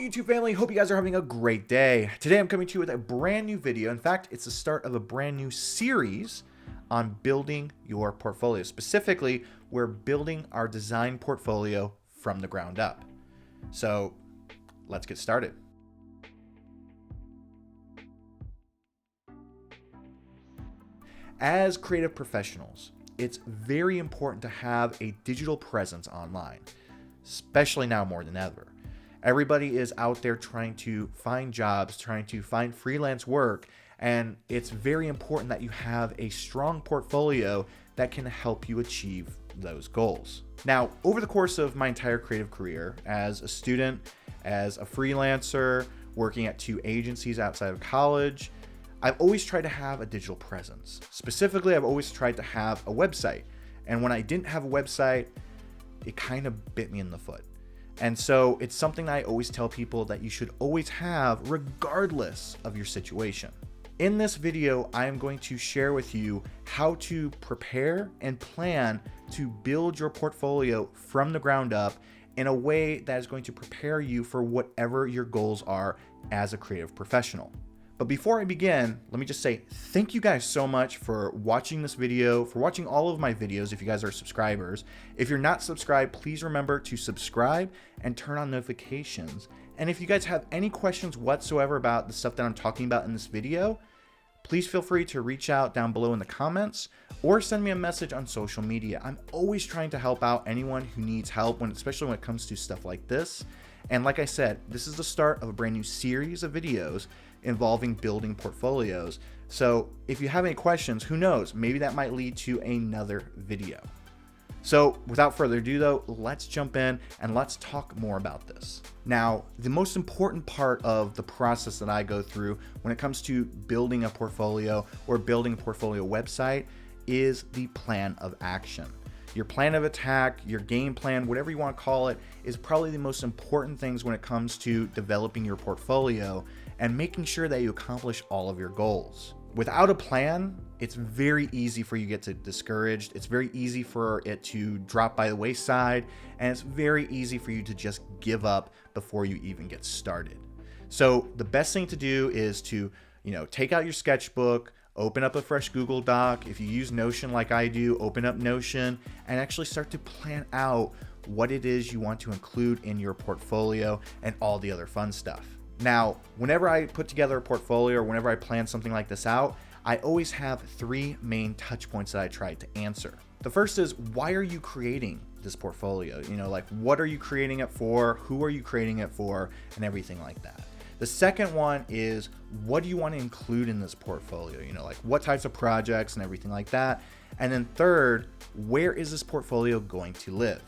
YouTube family? Hope you guys are having a great day. Today I'm coming to you with a brand new video. In fact, it's the start of a brand new series on building your portfolio. Specifically, we're building our design portfolio from the ground up. So let's get started. As creative professionals, it's very important to have a digital presence online, especially now more than ever. Everybody is out there trying to find jobs, trying to find freelance work, and it's very important that you have a strong portfolio that can help you achieve those goals. Now, over the course of my entire creative career, as a student, as a freelancer, working at 2 agencies outside of college, I've always tried to have a digital presence. Specifically, I've always tried to have a website. And when I didn't have a website, it kind of bit me in the foot. And so it's something I always tell people that you should always have regardless of your situation. In this video, I am going to share with you how to prepare and plan to build your portfolio from the ground up in a way that is going to prepare you for whatever your goals are as a creative professional. But before I begin, let me just say thank you guys so much for watching this video, for watching all of my videos if you guys are subscribers. If you're not subscribed, please remember to subscribe and turn on notifications. And if you guys have any questions whatsoever about the stuff that I'm talking about in this video, please feel free to reach out down below in the comments or send me a message on social media. I'm always trying to help out anyone who needs help, especially when it comes to stuff like this. And like I said, this is the start of a brand new series of videos involving building portfolios. So if you have any questions, who knows, maybe that might lead to another video. So without further ado though, let's jump in and let's talk more about this. Now, the most important part of the process that I go through when it comes to building a portfolio or building a portfolio website is the plan of action. Your plan of attack, your game plan, whatever you want to call it, is probably the most important things when it comes to developing your portfolio and making sure that you accomplish all of your goals. Without a plan, it's very easy for you to get discouraged. It's very easy for it to drop by the wayside, and it's very easy for you to just give up before you even get started. So the best thing to do is to, take out your sketchbook, open up a fresh Google Doc. If you use Notion like I do, open up Notion and actually start to plan out what it is you want to include in your portfolio and all the other fun stuff. Now, whenever I put together a portfolio or whenever I plan something like this out, I always have 3 main touch points that I try to answer. The first is, why are you creating this portfolio? What are you creating it for? Who are you creating it for? And everything like that. The second one is, what do you want to include in this portfolio? What types of projects and everything like that. And then third, where is this portfolio going to live?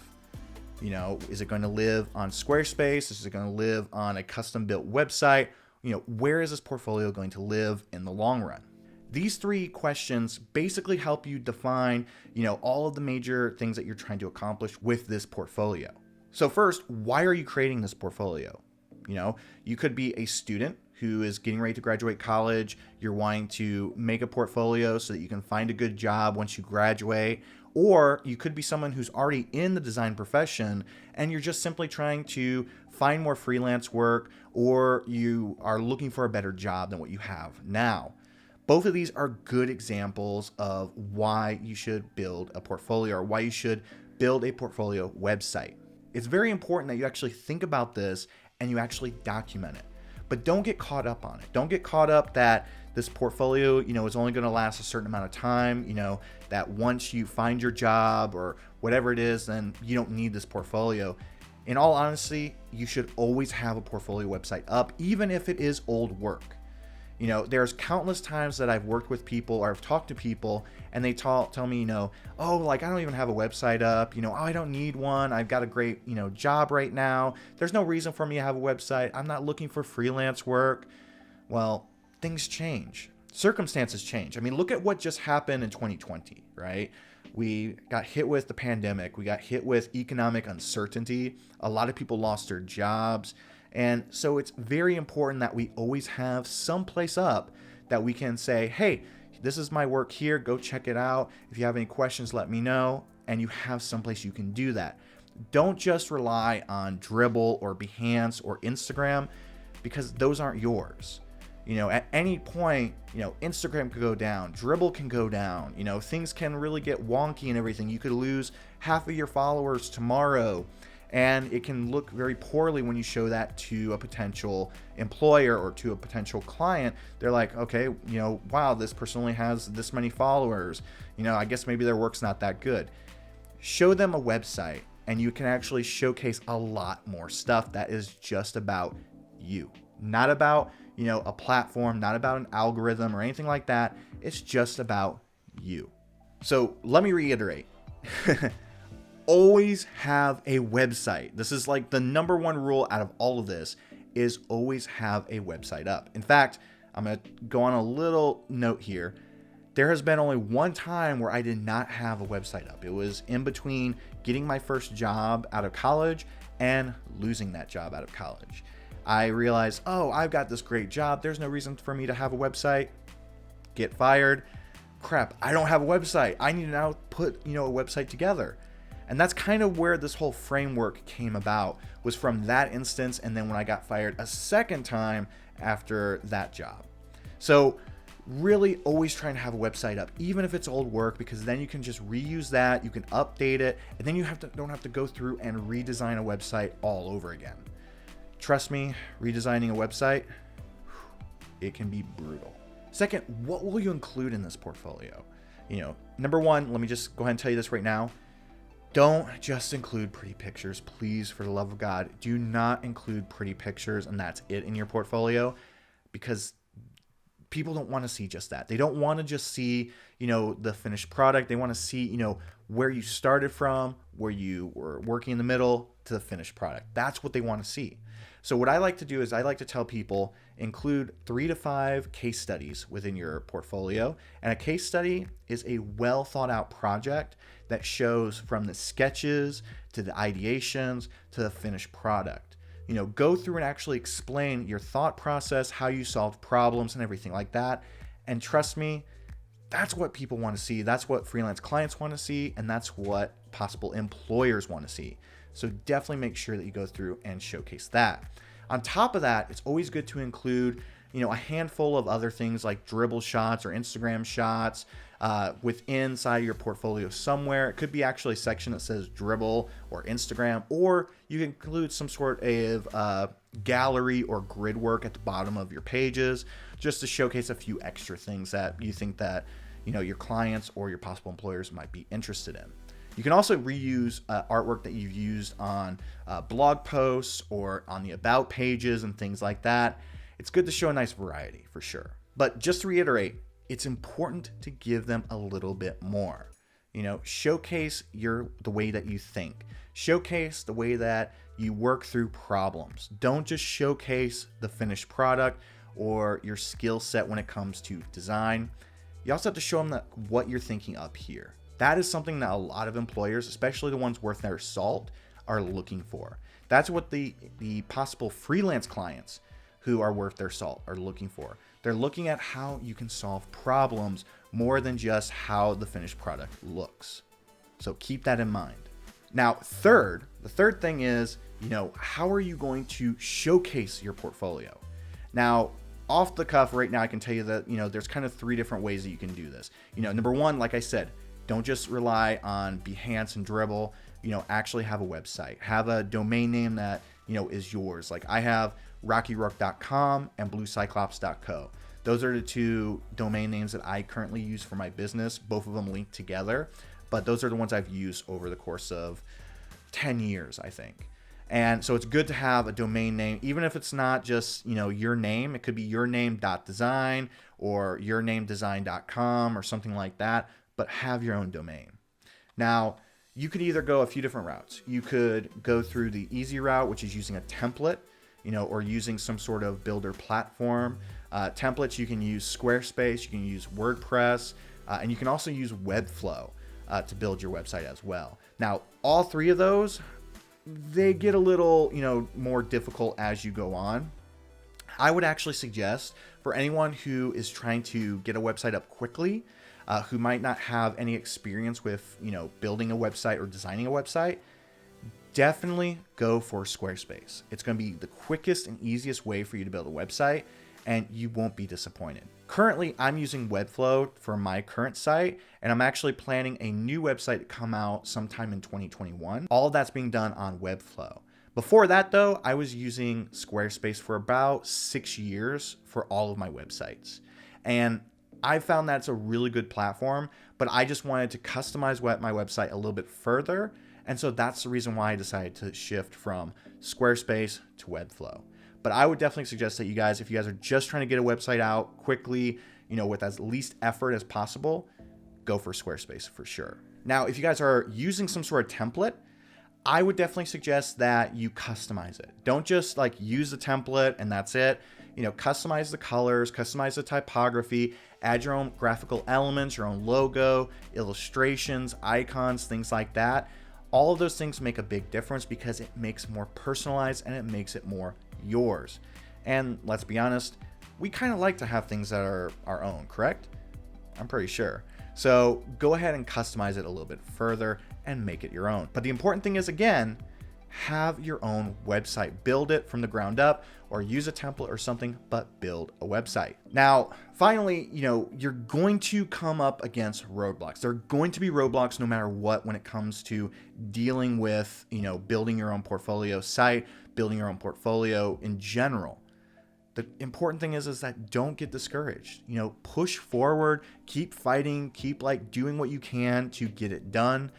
Is it going to live on Squarespace? Is it going to live on a custom built website? Where is this portfolio going to live in the long run? These 3 questions basically help you define, all of the major things that you're trying to accomplish with this portfolio. So first, why are you creating this portfolio? You could be a student who is getting ready to graduate college. You're wanting to make a portfolio so that you can find a good job once you graduate. Or you could be someone who's already in the design profession and you're just simply trying to find more freelance work, or you are looking for a better job than what you have now. Both of these are good examples of why you should build a portfolio or why you should build a portfolio website. It's very important that you actually think about this and you actually document it. But don't get caught up on it. Don't get caught up that this portfolio, is only going to last a certain amount of time, that once you find your job or whatever it is, then you don't need this portfolio. In all honesty, you should always have a portfolio website up, even if it is old work. There's countless times that I've worked with people or I've talked to people and they tell me, I don't even have a website up. I don't need one. I've got a great, job right now. There's no reason for me to have a website. I'm not looking for freelance work. Well, things change. Circumstances change. Look at what just happened in 2020, right? We got hit with the pandemic. We got hit with economic uncertainty. A lot of people lost their jobs. And so it's very important that we always have some place up that we can say, hey, this is my work here. Go check it out. If you have any questions, let me know. And you have someplace you can do that. Don't just rely on Dribble or Behance or Instagram, because those aren't yours. At any point, Instagram could go down, Dribble can go down, things can really get wonky and everything. You could lose half of your followers tomorrow, and it can look very poorly when you show that to a potential employer or to a potential client. They're like, okay, wow, this person only has this many followers. I guess maybe their work's not that good. Show them a website, and you can actually showcase a lot more stuff that is just about you. Not about, a platform, not about an algorithm or anything like that. It's just about you. So let me reiterate. Always have a website. This is like the number one rule out of all of this, is always have a website up. In fact, I'm going to go on a little note here. There has been only one time where I did not have a website up. It was in between getting my first job out of college and losing that job out of college. I realized, I've got this great job. There's no reason for me to have a website. Get fired. Crap, I don't have a website. I need to now put, a website together. And that's kind of where this whole framework came about, was from that instance, and then when I got fired a second time after that job. So really always trying to have a website up, even if it's old work, because then you can just reuse that, you can update it, and then you don't have to go through and redesign a website all over again. Trust me, redesigning a website, it can be brutal. Second, what will you include in this portfolio? Number one, let me just go ahead and tell you this right now. Don't just include pretty pictures. Please, for the love of God, do not include pretty pictures and that's it in your portfolio, because people don't want to see just that. They don't want to just see, the finished product. They want to see, where you started from, where you were working in the middle to the finished product. That's what they want to see. So what I like to do is I like to tell people, include 3 to 5 case studies within your portfolio. And a case study is a well thought out project that shows from the sketches to the ideations to the finished product. Go through and actually explain your thought process, how you solved problems and everything like that. And trust me, that's what people want to see. That's what freelance clients want to see. And that's what possible employers want to see. So definitely make sure that you go through and showcase that. On top of that, it's always good to include, a handful of other things like dribble shots or Instagram shots within inside your portfolio somewhere. It could be actually a section that says dribble or Instagram, or you can include some sort of gallery or grid work at the bottom of your pages, just to showcase a few extra things that you think that, your clients or your possible employers might be interested in. You can also reuse artwork that you've used on blog posts or on the about pages and things like that. It's good to show a nice variety for sure. But just to reiterate, it's important to give them a little bit more. Showcase the way that you think. Showcase the way that you work through problems. Don't just showcase the finished product or your skill set when it comes to design. You also have to show them what you're thinking up here. That is something that a lot of employers, especially the ones worth their salt, are looking for. That's what the possible freelance clients who are worth their salt are looking for. They're looking at how you can solve problems more than just how the finished product looks. So keep that in mind. Now, the third thing is, how are you going to showcase your portfolio? Now, off the cuff right now, I can tell you that, there's kind of 3 different ways that you can do this. Number one, like I said, don't just rely on Behance and Dribble. Actually have a website. Have a domain name that, is yours. Like I have rockyrook.com and bluecyclops.co. Those are the 2 domain names that I currently use for my business. Both of them linked together, but those are the ones I've used over the course of 10 years, I think. And so it's good to have a domain name, even if it's not just, your name. It could be yourname.design or yournamedesign.com or something like that, but have your own domain. Now, you could either go a few different routes. You could go through the easy route, which is using a template, or using some sort of builder platform. Templates, you can use Squarespace, you can use WordPress, and you can also use Webflow to build your website as well. Now, all 3 of those, they get a little, more difficult as you go on. I would actually suggest for anyone who is trying to get a website up quickly, who might not have any experience with, building a website or designing a website, definitely go for Squarespace. It's going to be the quickest and easiest way for you to build a website, and you won't be disappointed. Currently, I'm using Webflow for my current site, and I'm actually planning a new website to come out sometime in 2021. All of that's being done on Webflow. Before that, though, I was using Squarespace for about 6 years for all of my websites. And I found that's a really good platform, but I just wanted to customize my website a little bit further. And so that's the reason why I decided to shift from Squarespace to Webflow. But I would definitely suggest that you guys, if you guys are just trying to get a website out quickly, with as least effort as possible, go for Squarespace for sure. Now, if you guys are using some sort of template, I would definitely suggest that you customize it. Don't just use the template and that's it. Customize the colors, customize the typography, add your own graphical elements, your own logo, illustrations, icons, things like that. All of those things make a big difference because it makes it more personalized and it makes it more yours. And let's be honest, we kind of like to have things that are our own, correct? I'm pretty sure. So go ahead and customize it a little bit further and make it your own. But the important thing is, again, have your own website. Build it from the ground up, or use a template or something, but build a website. Now, finally, you're going to come up against roadblocks. There are going to be roadblocks no matter what when it comes to dealing with, building your own portfolio site, building your own portfolio in general. The important thing is that don't get discouraged. Push forward, keep fighting, keep doing what you can to get it done.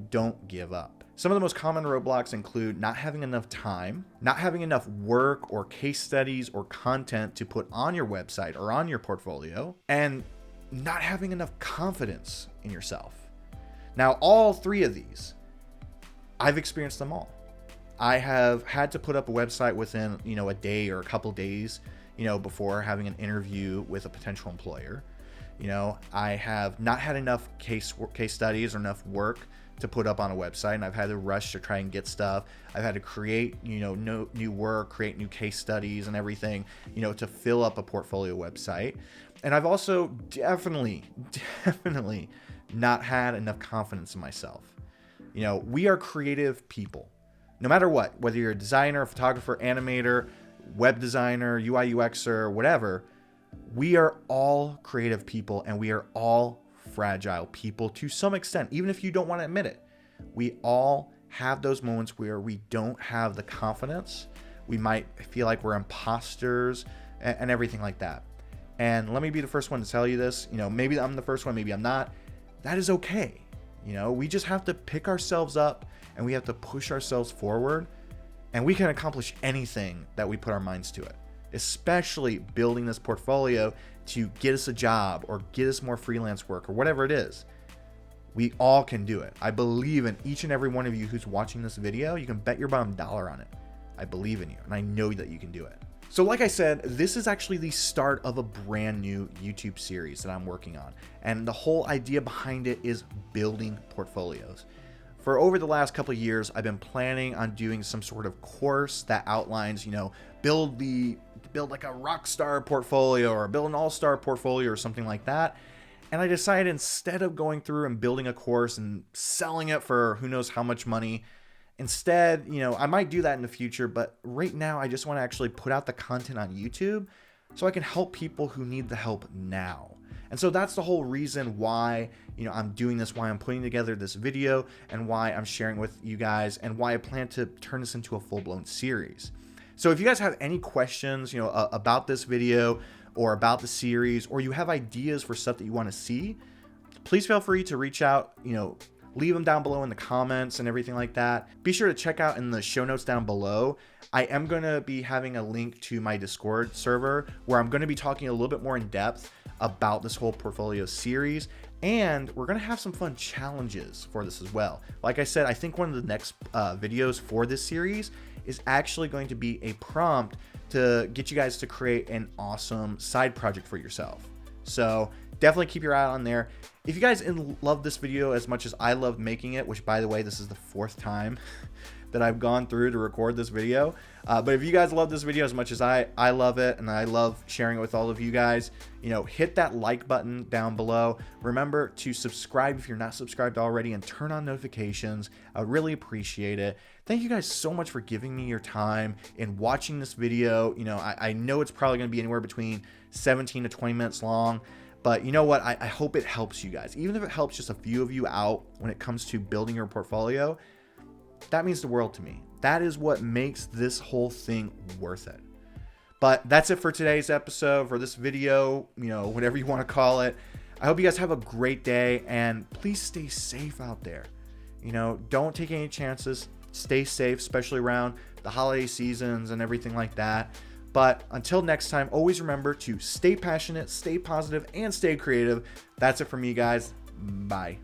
Don't give up. Some of the most common roadblocks include not having enough time, not having enough work or case studies or content to put on your website or on your portfolio, and not having enough confidence in yourself. Now, all three of these, I've experienced them all. I have had to put up a website within, a day or a couple days, before having an interview with a potential employer. I have not had enough case studies or enough work to put up on a website, and I've had to rush to try and get stuff. I've had to create, new work, create new case studies and everything, to fill up a portfolio website. And I've also definitely not had enough confidence in myself. We are creative people. No matter what, whether you're a designer, photographer, animator, web designer, UI, UXer, whatever, we are all creative people, and we are all fragile people to some extent, even if you don't want to admit it. We all have those moments where we don't have the confidence. We might feel like we're imposters and everything like that. And let me be the first one to tell you this. Maybe I'm the first one, maybe I'm not. That is okay. We just have to pick ourselves up and we have to push ourselves forward, and we can accomplish anything that we put our minds to it, especially building this portfolio to get us a job or get us more freelance work or whatever it is. We all can do it. I believe in each and every one of you who's watching this video. You can bet your bottom dollar on it. I believe in you, and I know that you can do it. So like I said, this is actually the start of a brand new YouTube series that I'm working on. And the whole idea behind it is building portfolios. For over the last couple of years, I've been planning on doing some sort of course that outlines, build like a rock star portfolio or build an all-star portfolio or something like that. And I decided, instead of going through and building a course and selling it for who knows how much money, instead, I might do that in the future, but right now I just want to actually put out the content on YouTube so I can help people who need the help now. And so that's the whole reason why, I'm doing this, why I'm putting together this video, and why I'm sharing with you guys, and why I plan to turn this into a full-blown series. So if you guys have any questions, about this video or about the series, or you have ideas for stuff that you want to see, please feel free to reach out, leave them down below in the comments and everything like that. Be sure to check out in the show notes down below. I am going to be having a link to my Discord server where I'm going to be talking a little bit more in depth about this whole portfolio series, and we're going to have some fun challenges for this as well. Like I said, I think one of the next videos for this series is actually going to be a prompt to get you guys to create an awesome side project for yourself. So definitely keep your eye on there. If you guys love this video as much as I loved making it, which by the way, this is the 4th time that I've gone through to record this video. But if you guys love this video as much as I love it, and I love sharing it with all of you guys, hit that like button down below. Remember to subscribe if you're not subscribed already, and turn on notifications. I really appreciate it. Thank you guys so much for giving me your time and watching this video. I know it's probably going to be anywhere between 17 to 20 minutes long, but you know what? I hope it helps you guys. Even if it helps just a few of you out when it comes to building your portfolio, that means the world to me. That is what makes this whole thing worth it. But that's it for today's episode, for this video, whatever you want to call it. I hope you guys have a great day, and please stay safe out there. Don't take any chances. Stay safe, especially around the holiday seasons and everything like that. But until next time, always remember to stay passionate, stay positive, and stay creative. That's it for me, guys. Bye.